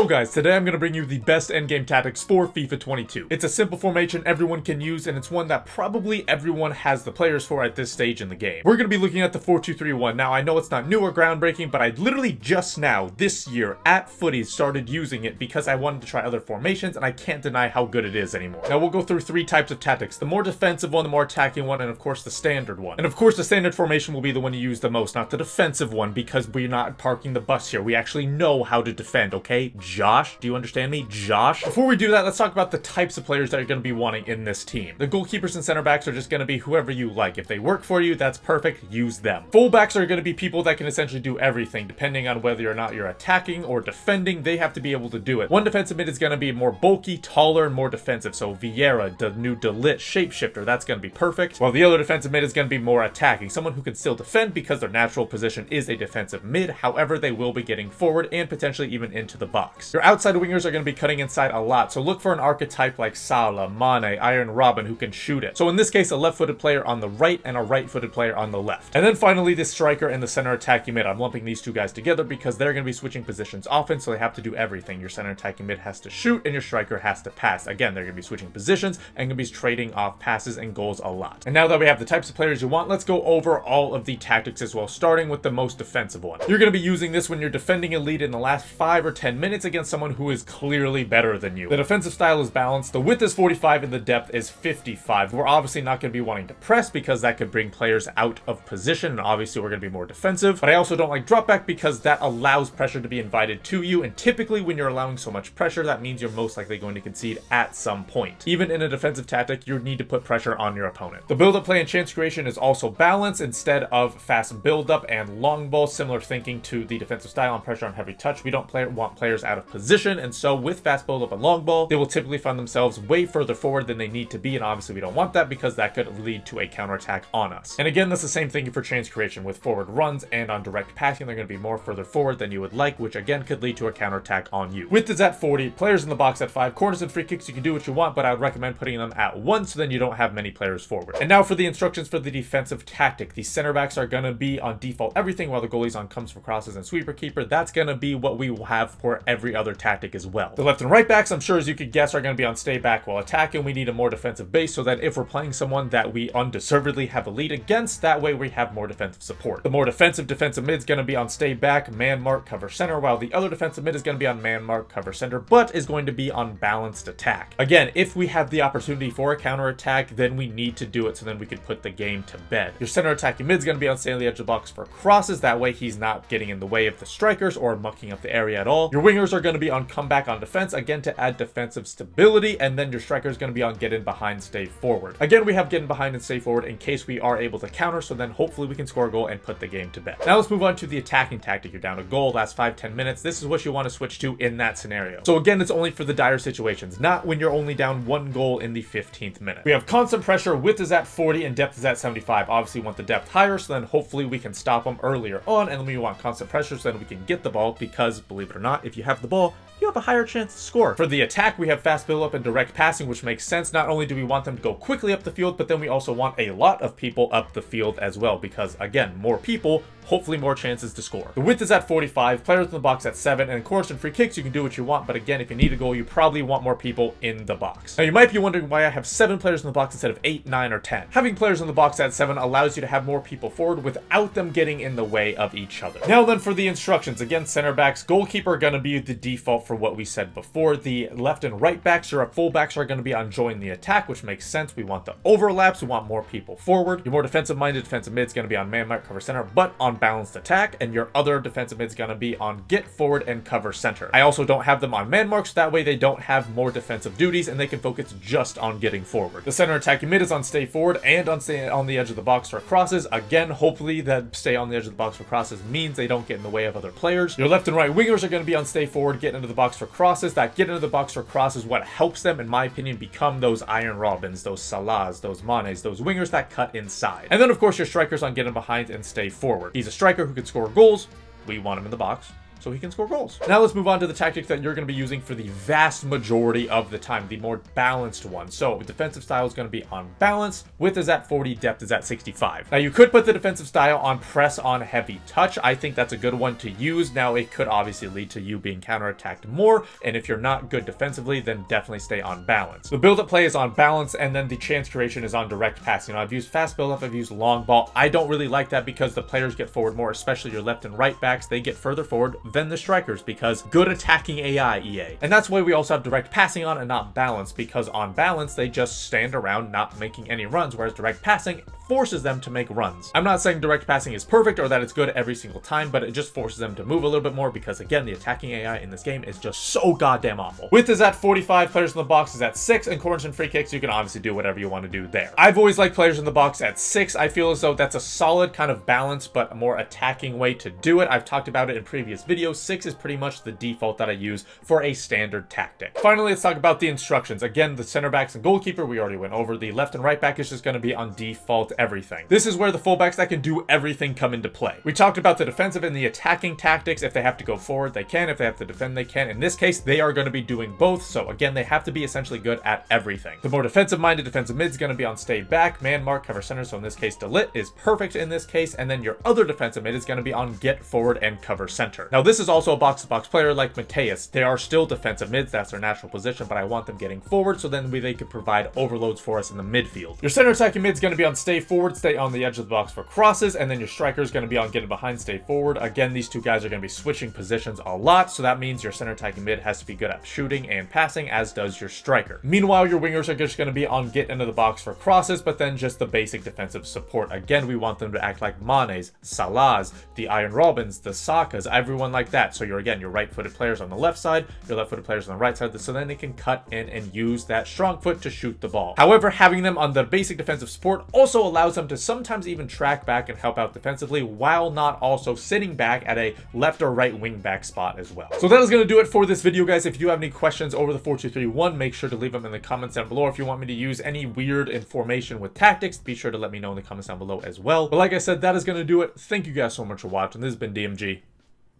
So guys, today I'm going to bring you the best endgame tactics for FIFA 22. It's a simple formation everyone can use, and it's one that probably everyone has the players for at this stage in the game. We're going to be looking at the 4-2-3-1. Now, I know it's not new or groundbreaking, but I literally just now, this year, at Footies, started using it because I wanted to try other formations, and I can't deny how good it is anymore. Now, we'll go through three types of tactics. The more defensive one, the more attacking one, and of course the standard one. And of course the standard formation will be the one you use the most, not the defensive one, because we're not parking the bus here. We actually know how to defend, okay? Josh, do you understand me? Josh? Before we do that, let's talk about the types of players that you're going to be wanting in this team. The goalkeepers and center backs are just going to be whoever you like. If they work for you, that's perfect. Use them. Fullbacks are going to be people that can essentially do everything, depending on whether or not you're attacking or defending. They have to be able to do it. One defensive mid is going to be more bulky, taller, and more defensive. So Vieira, the new Delit shapeshifter, that's going to be perfect. While the other defensive mid is going to be more attacking. Someone who can still defend because their natural position is a defensive mid. However, they will be getting forward and potentially even into the box. Your outside wingers are going to be cutting inside a lot, so look for an archetype like Salah, Mane, Iron Robin who can shoot it. So in this case, a left-footed player on the right and a right-footed player on the left. And then finally, the striker and the center attacking mid. I'm lumping these two guys together because they're going to be switching positions often, so they have to do everything. Your center attacking mid has to shoot and your striker has to pass. Again, they're going to be switching positions and going to be trading off passes and goals a lot. And now that we have the types of players you want, let's go over all of the tactics as well, starting with the most defensive one. You're going to be using this when you're defending a lead in the last 5 or 10 minutes against someone who is clearly better than you. The defensive style is balanced. The width is 45 and the depth is 55. We're obviously not going to be wanting to press because that could bring players out of position, and obviously we're going to be more defensive. But I also don't like drop back because that allows pressure to be invited to you, and typically when you're allowing so much pressure, that means you're most likely going to concede at some point. Even in a defensive tactic, you need to put pressure on your opponent. The build-up play and chance creation is also balanced instead of fast build-up and long ball, similar thinking to the defensive style on pressure on heavy touch. We don't want players out of position, and so with fast build-up and long ball, they will typically find themselves way further forward than they need to be, and obviously we don't want that because that could lead to a counterattack on us. And again, that's the same thing for chance creation. With forward runs and on direct passing, they're going to be more further forward than you would like, which again could lead to a counterattack on you. Width is at 40, players in the box at 5, corners and free kicks, you can do what you want, but I would recommend putting them at 1 so then you don't have many players forward. And now for the instructions for the defensive tactic. The center backs are going to be on default everything, while the goalie's on comes for crosses and sweeper keeper. That's going to be what we will have for every other tactic as well. The left and right backs, I'm sure as you could guess, are going to be on stay back while attacking. We need a more defensive base so that if we're playing someone that we undeservedly have a lead against, that way we have more defensive support. The more defensive mid is going to be on stay back, man mark, cover center, while the other defensive mid is going to be on man mark, cover center, but is going to be on balanced attack. Again, if we have the opportunity for a counter attack, then we need to do it so then we could put the game to bed. Your center attacking mid is going to be on stay on the edge of the box for crosses. That way he's not getting in the way of the strikers or mucking up the area at all. Your wingers are going to be on comeback on defense, again to add defensive stability, and then your striker is going to be on get in behind, stay forward. Again, we have get in behind and stay forward in case we are able to counter, so then hopefully we can score a goal and put the game to bed. Now let's move on to the attacking tactic. You're down a goal, last 5-10 minutes. This is what you want to switch to in that scenario. So again, it's only for the dire situations, not when you're only down 1 goal in the 15th minute. We have constant pressure, width is at 40 and depth is at 75. Obviously we want the depth higher, so then hopefully we can stop them earlier on, and then we want constant pressure so then we can get the ball, because believe it or not, if you have the ball, you have a higher chance to score. For the attack, we have fast build-up and direct passing, which makes sense. Not only do we want them to go quickly up the field, but then we also want a lot of people up the field as well, because again, more people, hopefully more chances to score. The width is at 45, players in the box at 7, and of course in free kicks you can do what you want, but again, if you need a goal, you probably want more people in the box. Now you might be wondering why I have 7 players in the box instead of 8, 9, or 10. Having players in the box at 7 allows you to have more people forward without them getting in the way of each other. Now then for the instructions, again, center backs, goalkeeper are going to be the default for what we said before. The left and right backs, your fullbacks are going to be on join the attack, which makes sense. We want the overlaps, we want more people forward. Your more defensive minded defensive mid is going to be on man mark, cover center, but on balanced attack, and your other defensive mid is going to be on get forward and cover center. I also don't have them on man marks, that way they don't have more defensive duties and they can focus just on getting forward. The center attacking mid is on stay forward and on stay on the edge of the box for crosses. Again, hopefully that stay on the edge of the box for crosses means they don't get in the way of other players. Your left and right wingers are going to be on stay forward, get into the box for crosses. That get into the box for crosses is what helps them, in my opinion, become those Iron Robins, those Salahs, those Manes, those wingers that cut inside. And then of course your strikers on getting behind and stay forward. He's a striker who can score goals. We want him in the box. so he can score goals. Now let's move on to the tactics that you're going to be using for the vast majority of the time, the more balanced one. So defensive style is going to be on balance, width is at 40, depth is at 65. Now you could put the defensive style on press on heavy touch. I think that's a good one to use. Now it could obviously lead to you being counterattacked more, and if you're not good defensively, then definitely stay on balance. The build-up play is on balance, and then the chance creation is on direct passing. I've used fast build-up, I've used long ball. I don't really like that because the players get forward more, especially your left and right backs. They get further forward than the strikers because good attacking AI, EA. And that's why we also have direct passing on and not balance, because on balance, they just stand around not making any runs, whereas direct passing forces them to make runs. I'm not saying direct passing is perfect or that it's good every single time, but it just forces them to move a little bit more because, again, the attacking AI in this game is just so goddamn awful. Width is at 45, players in the box is at 6, and corners and free kicks, you can obviously do whatever you want to do there. I've always liked players in the box at 6. I feel as though that's a solid kind of balance, but a more attacking way to do it. I've talked about it in previous videos. 6 is pretty much the default that I use for a standard tactic. Finally, let's talk about the instructions. Again, the center backs and goalkeeper, we already went over. The left and right back is just going to be on default everything. This is where the fullbacks that can do everything come into play. We talked about the defensive and the attacking tactics. If they have to go forward, they can. If they have to defend, they can. In this case, they are going to be doing both. So again, they have to be essentially good at everything. The more defensive-minded defensive mid is going to be on stay back, man mark, cover center. So in this case, Delit is perfect in this case. And then your other defensive mid is going to be on get forward and cover center. Now, this is also a box-to-box player like Mateus. They are still defensive mids. That's their natural position, but I want them getting forward so then they could provide overloads for us in the midfield. Your center attacking mid is going to be on stay forward, stay on the edge of the box for crosses, and then your striker is going to be on getting behind, stay forward. Again, these two guys are going to be switching positions a lot, so that means your center attacking mid has to be good at shooting and passing, as does your striker. Meanwhile, your wingers are just going to be on get into the box for crosses, but then just the basic defensive support. Again, we want them to act like Manes, Salahs, the Iron Robins, the Sakas, everyone like that. So your right-footed players on the left side, your left-footed players on the right side, so then they can cut in and use that strong foot to shoot the ball. However, having them on the basic defensive support also allows them to sometimes even track back and help out defensively while not also sitting back at a left or right wing back spot as well. So that is going to do it for this video, guys. If you have any questions over the 4-2-3-1, make sure to leave them in the comments down below. If you want me to use any weird information with tactics, be sure to let me know in the comments down below as well. But like I said, that is going to do it. Thank you guys so much for watching. This has been DMG.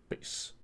Peace.